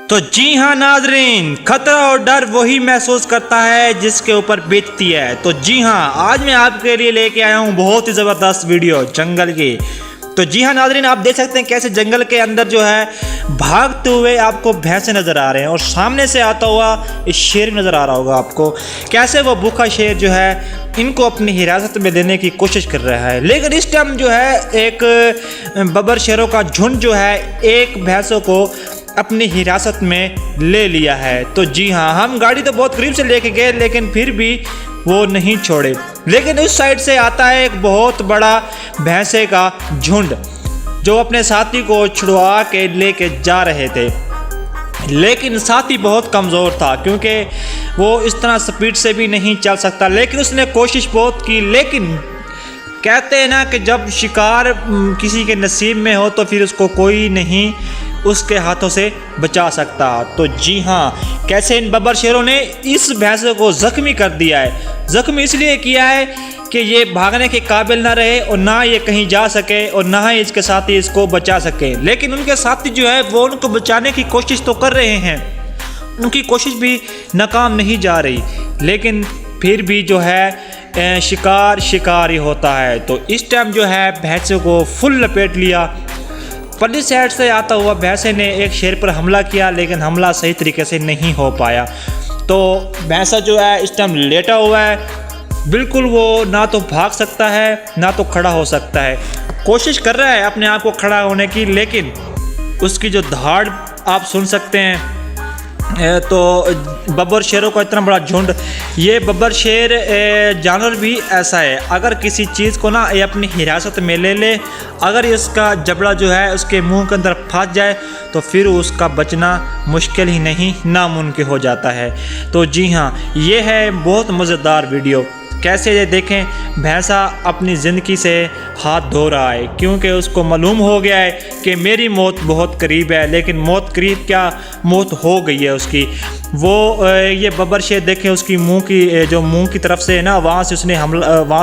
तो जी हाँ नाजरीन, खतरा और डर वही महसूस करता है जिसके ऊपर बीतती है। तो जी हाँ, आज मैं आपके लिए लेके आया हूँ बहुत ही ज़बरदस्त वीडियो जंगल की। तो जी हाँ नाजरीन, आप देख सकते हैं कैसे जंगल के अंदर जो है भागते हुए आपको भैंसे नज़र आ रहे हैं और सामने से आता हुआ इस शेर नज़र आ रहा होगा आपको, कैसे वो भूखा शेर जो है इनको अपनी हिरासत में लेने की कोशिश कर रहा है। लेकिन इस टाइम जो है एक बब्बर शेरों का झुंड जो है एक भैंसों को अपनी हिरासत में ले लिया है। तो जी हाँ, हम गाड़ी तो बहुत करीब से लेके गए लेकिन फिर भी वो नहीं छोड़े। लेकिन उस साइड से आता है एक बहुत बड़ा भैंसे का झुंड जो अपने साथी को छुड़वा के लेके जा रहे थे। लेकिन साथी बहुत कमज़ोर था क्योंकि वो इस तरह स्पीड से भी नहीं चल सकता, लेकिन उसने कोशिश बहुत की। लेकिन कहते हैं ना कि जब शिकार किसी के नसीब में हो तो फिर उसको कोई नहीं उसके हाथों से बचा सकता। तो जी हाँ, कैसे इन बब्बर शेरों ने इस भैंसे को ज़ख्मी कर दिया है। ज़ख्मी इसलिए किया है कि ये भागने के काबिल ना रहे और ना ये कहीं जा सके और ना ही इसके साथी इसको बचा सके। लेकिन उनके साथी जो है वो उनको बचाने की कोशिश तो कर रहे हैं, उनकी कोशिश भी नाकाम नहीं जा रही, लेकिन फिर भी जो है शिकार ही होता है। तो इस टाइम जो है भैंसे को फुल लपेट लिया। पल्ली साइड से आता हुआ भैंसे ने एक शेर पर हमला किया, लेकिन हमला सही तरीके से नहीं हो पाया। तो भैंसा जो है इस टाइम लेटा हुआ है, बिल्कुल वो ना तो भाग सकता है ना तो खड़ा हो सकता है। कोशिश कर रहा है अपने आप को खड़ा होने की, लेकिन उसकी जो धाड़ आप सुन सकते हैं। तो बब्बर शेरों का इतना बड़ा झुंड, ये बब्बर शेर जानवर भी ऐसा है, अगर किसी चीज़ को ना ये अपनी हिरासत में ले ले, अगर इसका जबड़ा जो है उसके मुंह के अंदर फंस जाए तो फिर उसका बचना मुश्किल ही नहीं नामुमकिन हो जाता है। तो जी हाँ, ये है बहुत मज़ेदार वीडियो। कैसे ये देखें भैंसा अपनी ज़िंदगी से हाथ धो रहा है क्योंकि उसको मालूम हो गया है कि मेरी मौत बहुत करीब है। लेकिन मौत करीब क्या, मौत हो गई है उसकी। वो ये बब्बर शेर देखें उसकी मुंह की तरफ से है ना, वहाँ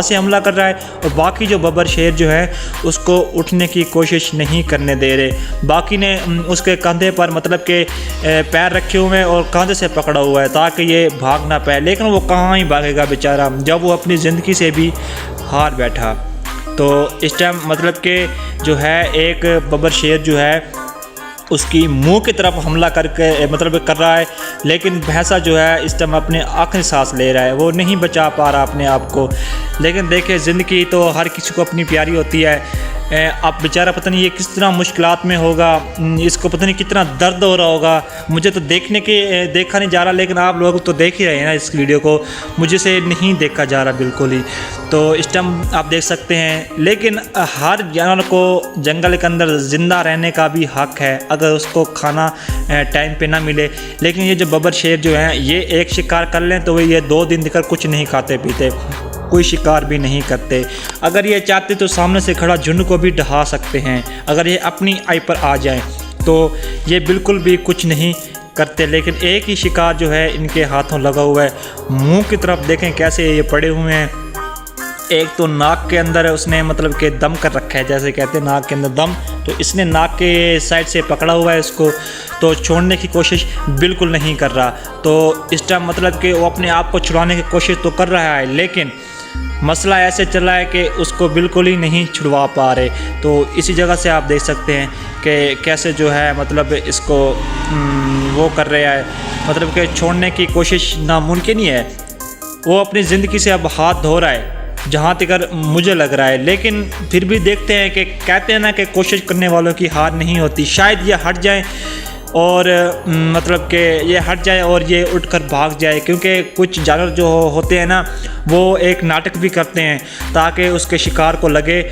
से हमला कर रहा है और बाकी जो बब्बर शेर जो है उसको उठने की कोशिश नहीं करने दे रहे। बाकी ने उसके कंधे पर मतलब के पैर रखे हुए हैं और कंधे से पकड़ा हुआ है ताकि ये भाग ना पाए, लेकिन वो कहाँ ही भागेगा बेचारा जब वो अपनी ज़िंदगी से भी हार बैठा। तो इस टाइम मतलब के जो है एक बब्बर शेर जो है उसकी मुंह की तरफ हमला करके मतलब कर रहा है, लेकिन भैंसा जो है इस टाइम अपने आखिरी सांस ले रहा है, वो नहीं बचा पा रहा अपने आप को। लेकिन देखिए ज़िंदगी तो हर किसी को अपनी प्यारी होती है। अब बेचारा पता नहीं ये किस तरह मुश्किलात में होगा, इसको पता नहीं कितना दर्द हो रहा होगा। मुझे तो देखा नहीं जा रहा, लेकिन आप लोग तो देख ही रहे हैं ना इस वीडियो को, मुझे से नहीं देखा जा रहा बिल्कुल ही। तो इस टाइम आप देख सकते हैं, लेकिन हर जानवर को जंगल के अंदर ज़िंदा रहने का भी हक है अगर उसको खाना टाइम पे ना मिले। लेकिन ये जो बब्बर शेर जो हैं ये एक शिकार कर लें तो ये 2 दिन तक कुछ नहीं खाते पीते, कोई शिकार भी नहीं करते। अगर ये चाहते तो सामने से खड़ा झुंड को भी ढहा सकते हैं। अगर ये अपनी आई पर आ जाएं तो ये बिल्कुल भी कुछ नहीं करते। लेकिन एक ही शिकार जो है इनके हाथों लगा हुआ है। मुंह की तरफ देखें कैसे ये पड़े हुए हैं। एक तो नाक के अंदर उसने मतलब के दम कर रखा है, जैसे कहते हैं नाक के अंदर दम, तो इसने नाक के साइड से पकड़ा हुआ है इसको, तो छोड़ने की कोशिश बिल्कुल नहीं कर रहा। तो इस टाइम मतलब कि वो अपने आप को छुड़ाने की कोशिश तो कर रहा है, लेकिन मसला ऐसे चल रहा है कि उसको बिल्कुल ही नहीं छुड़वा पा रहे। तो इसी जगह से आप देख सकते हैं कि कैसे जो है मतलब इसको वो कर रहा है, मतलब कि छोड़ने की कोशिश नामुमकिन ही है। वो अपनी ज़िंदगी से अब हाथ धो रहा है जहाँ तक मुझे लग रहा है। लेकिन फिर भी देखते हैं कि कहते हैं ना कि कोशिश करने वालों की हार नहीं होती। शायद ये हट जाए और मतलब कि ये हट जाए और ये उठकर भाग जाए, क्योंकि कुछ जानवर जो होते हैं ना वो एक नाटक भी करते हैं ताकि उसके शिकार को लगे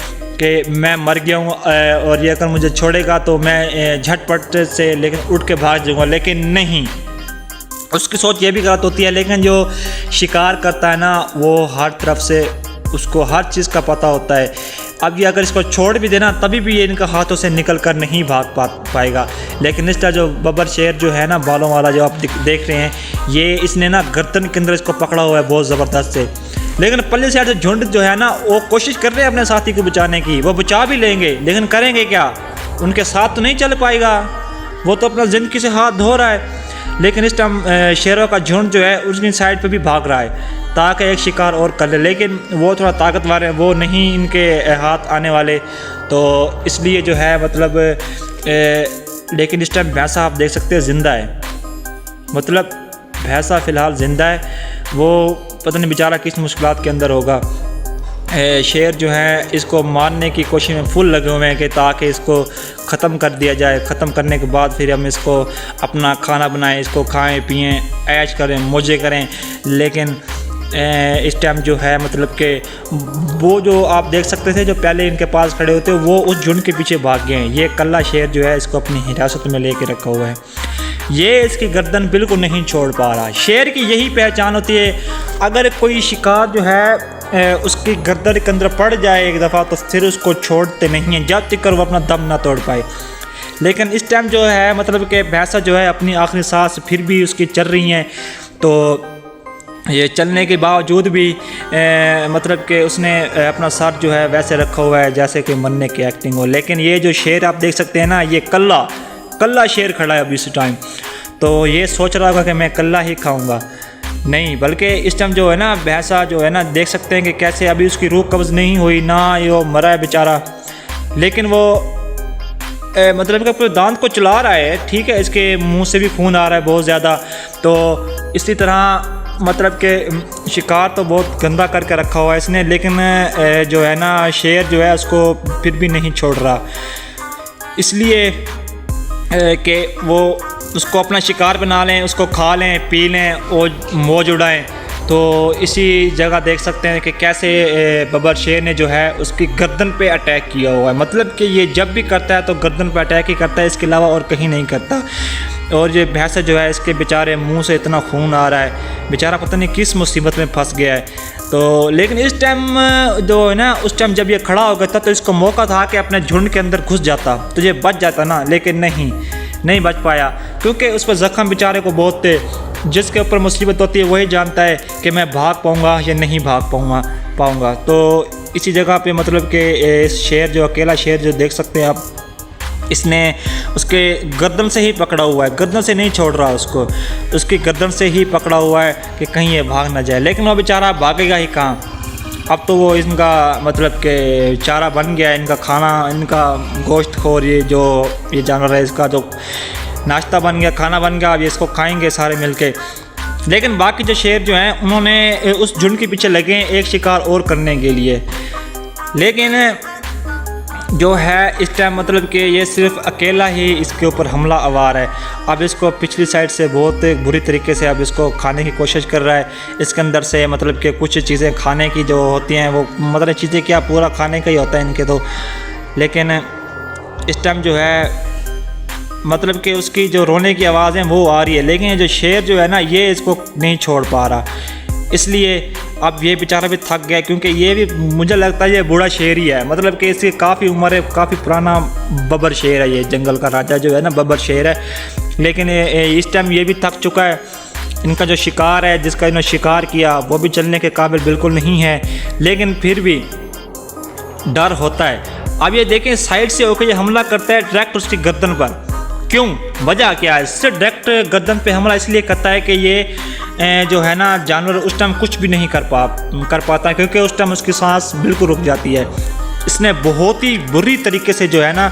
कि मैं मर गया हूँ और ये अगर मुझे छोड़ेगा तो मैं झटपट से लेकिन उठ के भाग जाऊँगा। लेकिन नहीं, उसकी सोच ये भी गलत होती है। लेकिन जो शिकार करता है ना वो हर तरफ से उसको हर चीज़ का पता होता है। अब ये अगर इसको छोड़ भी देना तभी भी ये इनका हाथों से निकल कर नहीं भाग पाएगा। लेकिन इसका जो बब्बर शेर जो है ना बालों वाला जो आप देख रहे हैं, ये इसने ना गर्दन के अंदर इसको पकड़ा हुआ है बहुत ज़बरदस्त से। लेकिन पल्ले साइड से झुंड जो है ना वो कोशिश कर रहे हैं अपने साथी को बचाने की, वो बचा भी लेंगे लेकिन करेंगे क्या, उनके साथ तो नहीं चल पाएगा। वो तो अपना ज़िंदगी से हाथ धो रहा है, लेकिन इस टाइम शेरों का झुंड जो है उसकी साइड पे भी भाग रहा है ताकि एक शिकार और कर ले, लेकिन वो थोड़ा ताकतवर है, वो नहीं इनके हाथ आने वाले, तो इसलिए जो है मतलब लेकिन इस टाइम भैंसा आप देख सकते हैं ज़िंदा है, मतलब भैंसा फ़िलहाल ज़िंदा है, वो पता नहीं बेचारा किस मुश्किलात के अंदर होगा। शेर जो है इसको मारने की कोशिश में फुल लगे हुए हैं कि ताकि इसको ख़त्म कर दिया जाए, ख़त्म करने के बाद फिर हम इसको अपना खाना बनाएं, इसको खाएं पिएं, ऐश करें, मौजे करें। लेकिन इस टाइम जो है मतलब कि वो जो आप देख सकते थे जो पहले इनके पास खड़े होते वो उस झुंड के पीछे भाग गए हैं। ये कल्ला शेर जो है इसको अपनी हिरासत में लेके रखा हुआ है, ये इसकी गर्दन बिल्कुल नहीं छोड़ पा रहा। शेर की यही पहचान होती है, अगर कोई शिकार जो है उसकी गर्दन के अंदर पड़ जाए एक दफ़ा तो फिर उसको छोड़ते नहीं हैं जब तक वो अपना दम ना तोड़ पाए। लेकिन इस टाइम जो है मतलब कि भैंसा जो है अपनी आखिरी सांस फिर भी उसकी चल रही हैं, तो ये चलने के बावजूद भी मतलब कि उसने अपना सर जो है वैसे रखा हुआ है जैसे कि मरने की एक्टिंग हो। लेकिन ये जो शेर आप देख सकते हैं ना, ये कल्ला शेर खड़ा है अभी इस टाइम, तो ये सोच रहा होगा कि मैं कल्ला ही खाऊंगा, नहीं बल्कि इस टाइम जो है ना भैंसा जो है ना देख सकते हैं कि कैसे अभी उसकी रूह कब्ज़ नहीं हुई ना, ये वो मरा है बेचारा, लेकिन वो मतलब कि अपने दांत को चला रहा है, ठीक है, इसके मुंह से भी खून आ रहा है बहुत ज़्यादा। तो इसी तरह मतलब कि शिकार तो बहुत गंदा करके रखा हुआ है इसने, लेकिन जो है ना शेर जो है उसको फिर भी नहीं छोड़ रहा, इसलिए कि वो उसको अपना शिकार बना लें, उसको खा लें, पी लें और मौज उड़ाएं। तो इसी जगह देख सकते हैं कि कैसे बब्बर शेर ने जो है उसकी गर्दन पे अटैक किया हुआ है, मतलब कि ये जब भी करता है तो गर्दन पे अटैक ही करता है, इसके अलावा और कहीं नहीं करता। और ये भैंसा जो है इसके बेचारे मुंह से इतना खून आ रहा है, बेचारा पता नहीं किस मुसीबत में फंस गया है। तो लेकिन इस टाइम जो है ना उस टाइम जब ये खड़ा हो गया था तो इसको मौका था कि अपने झुंड के अंदर घुस जाता तो ये बच जाता ना, लेकिन नहीं बच पाया, क्योंकि उस पर ज़ख्म बेचारे को बहुत थे। जिसके ऊपर मुसीबत होती है वही जानता है कि मैं भाग पाऊँगा या नहीं भाग पाऊँगा। तो इसी जगह पे मतलब कि शेर जो अकेला शेर जो देख सकते हैं आप, इसने उसके गर्दन से ही पकड़ा हुआ है, गर्दन से नहीं छोड़ रहा उसको, उसकी गर्दन से ही पकड़ा हुआ है कि कहीं ये भाग ना जाए। लेकिन वो बेचारा भागेगा ही कहाँ, अब तो वो इनका मतलब कि चारा बन गया, इनका खाना, इनका गोश्त खोर, ये जानवर है, इसका जो नाश्ता बन गया, खाना बन गया, अब ये इसको खाएंगे सारे मिलके। लेकिन बाकी जो शेर जो हैं उन्होंने उस झुंड के पीछे लगे हैं एक शिकार और करने के लिए, लेकिन जो है इस टाइम मतलब कि ये सिर्फ अकेला ही इसके ऊपर हमला आवार है। अब इसको पिछली साइड से बहुत बुरी तरीके से अब इसको खाने की कोशिश कर रहा है, इसके अंदर से मतलब कि कुछ चीज़ें खाने की जो होती हैं वो मतलब चीज़ें क्या पूरा खाने का ही होता है इनके तो। लेकिन इस टाइम जो है मतलब कि उसकी जो रोने की आवाज़ है वो आ रही है, लेकिन जो शेर जो है ना ये इसको नहीं छोड़ पा रहा, इसलिए अब ये बेचारा भी थक गया, क्योंकि ये भी मुझे लगता है ये बूढ़ा शेर ही है, मतलब कि इसकी काफ़ी उम्र है, काफ़ी पुराना बब्बर शेर है, ये जंगल का राजा जो है ना बब्बर शेर है। लेकिन इस टाइम ये भी थक चुका है, इनका जो शिकार है जिसका इन्होंने शिकार किया वो भी चलने के काबिल बिल्कुल नहीं है, लेकिन फिर भी डर होता है। अब ये देखें साइड से होकर ये हमला करता है डायरेक्ट उसकी गर्दन पर, क्यों, वजह क्या है, इससे डायरेक्ट गर्दन पे हमला इसलिए करता है कि ये जो है ना जानवर उस टाइम कुछ भी नहीं कर पाता, क्योंकि उस टाइम उसकी सांस बिल्कुल रुक जाती है। इसने बहुत ही बुरी तरीके से जो है ना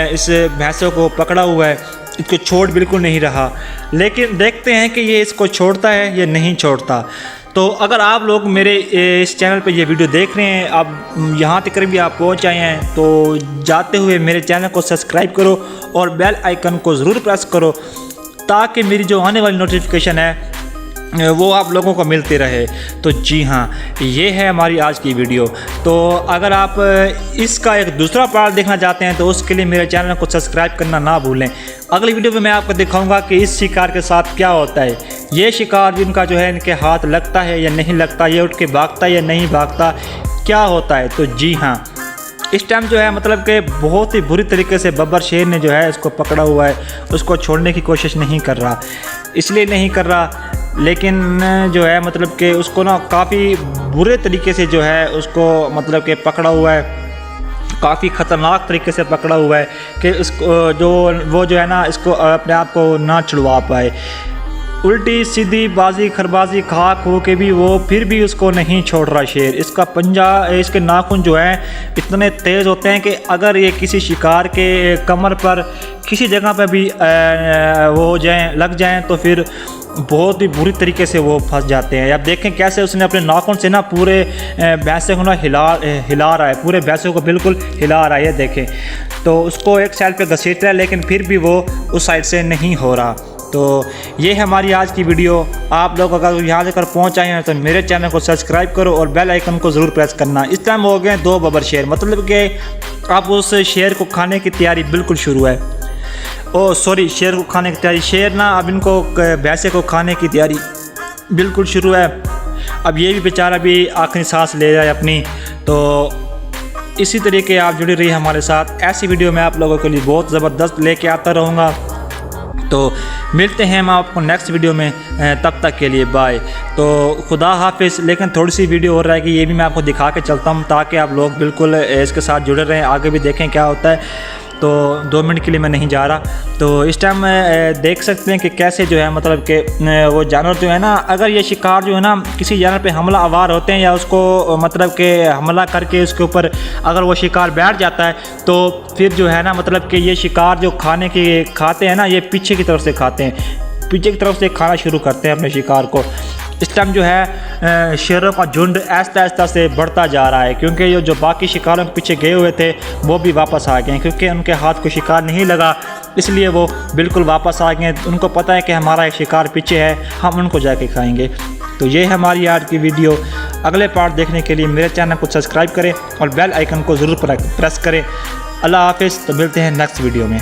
इस भैंसों को पकड़ा हुआ है, इसको छोड़ बिल्कुल नहीं रहा। लेकिन देखते हैं कि ये इसको छोड़ता है या नहीं छोड़ता। तो अगर आप लोग मेरे इस चैनल पे ये वीडियो देख रहे हैं, अब यहाँ तक भी आप पहुँच आए हैं, तो जाते हुए मेरे चैनल को सब्सक्राइब करो और बेल आइकन को ज़रूर प्रेस करो, ताकि मेरी जो आने वाली नोटिफिकेशन है वो आप लोगों को मिलती रहे। तो जी हाँ, ये है हमारी आज की वीडियो। तो अगर आप इसका एक दूसरा पार्ट देखना चाहते हैं तो उसके लिए मेरे चैनल को सब्सक्राइब करना ना भूलें। अगली वीडियो में मैं आपको दिखाऊंगा कि इस शिकार के साथ क्या होता है, ये शिकार जिनका जो है इनके हाथ लगता है या नहीं लगता, ये उठ के भागता है या नहीं भागता, क्या होता है। तो जी हाँ, इस टाइम जो है मतलब कि बहुत ही बुरी तरीके से बब्बर शेर ने जो है इसको पकड़ा हुआ है, उसको छोड़ने की कोशिश नहीं कर रहा, इसलिए नहीं कर रहा, लेकिन जो है मतलब कि उसको ना काफ़ी बुरे तरीके से जो है उसको मतलब कि पकड़ा हुआ है, काफ़ी ख़तरनाक तरीके से पकड़ा हुआ है कि इसको जो है ना, इसको अपने आप को ना छुड़वा पाए। उल्टी सीधी बाजी खरबाजी खा खो के भी वो फिर भी उसको नहीं छोड़ रहा शेर। इसका पंजा, इसके नाखून जो हैं इतने तेज़ होते हैं कि अगर ये किसी शिकार के कमर पर किसी जगह पर भी वो लग जाएं तो फिर बहुत ही बुरी तरीके से वो फंस जाते हैं। अब देखें कैसे उसने अपने नाखून से ना पूरे भैंसे को ना हिला रहा है, पूरे भैंसे को बिल्कुल हिला रहा है। ये देखें, तो उसको एक साइड पे घसीट रहा है लेकिन फिर भी वो उस साइड से नहीं हो रहा। तो ये है हमारी आज की वीडियो। आप लोग अगर यहाँ तक पहुँच आए हैं तो मेरे चैनल को सब्सक्राइब करो और बेल आइकन को ज़रूर प्रेस करना। इस टाइम हो गए 2 बबर शेर, मतलब कि आप उस शेर को खाने की तैयारी बिल्कुल शुरू है। शेर को खाने की तैयारी, शेर ना अब इनको भैंसे को खाने की तैयारी बिल्कुल शुरू है। अब ये भी बेचारा भी आखिरी सांस ले रहा है अपनी। तो इसी तरीके आप जुड़े रहिए हमारे साथ, ऐसी वीडियो मैं आप लोगों के लिए बहुत ज़बरदस्त लेके आता रहूँगा। तो मिलते हैं हम आपको नेक्स्ट वीडियो में, तब तक के लिए बाय। तो खुदा हाफिज़। लेकिन थोड़ी सी वीडियो हो रहा है कि ये भी मैं आपको दिखा के चलता हूँ ताकि आप लोग बिल्कुल इसके साथ जुड़े रहें, आगे भी देखें क्या होता है। तो 2 मिनट के लिए मैं नहीं जा रहा। तो इस टाइम देख सकते हैं कि कैसे जो है, मतलब कि वो जानवर जो है ना, अगर ये शिकार जो है ना किसी जानवर पे हमला आवर होते हैं या उसको मतलब कि हमला करके उसके ऊपर अगर वो शिकार बैठ जाता है तो फिर जो है ना, मतलब कि ये शिकार जो खाते हैं ना, ये पीछे की तरफ से खाते हैं, पीछे की तरफ से खाना शुरू करते हैं अपने शिकार को। इस टाइम जो है शेरों का झुंड आहिस्ता आहिस्ता से बढ़ता जा रहा है, क्योंकि ये जो बाकी शिकारों के पीछे गए हुए थे वो भी वापस आ गए हैं, क्योंकि उनके हाथ को शिकार नहीं लगा, इसलिए वो बिल्कुल वापस आ गए। उनको पता है कि हमारा एक शिकार पीछे है, हम उनको जाके खाएंगे। तो ये है हमारी आज की वीडियो। अगले पार्ट देखने के लिए मेरे चैनल को सब्सक्राइब करें और बेल आइकन को ज़रूर प्रेस करें। अल्लाह हाफिज़। तो मिलते हैं नेक्स्ट वीडियो में।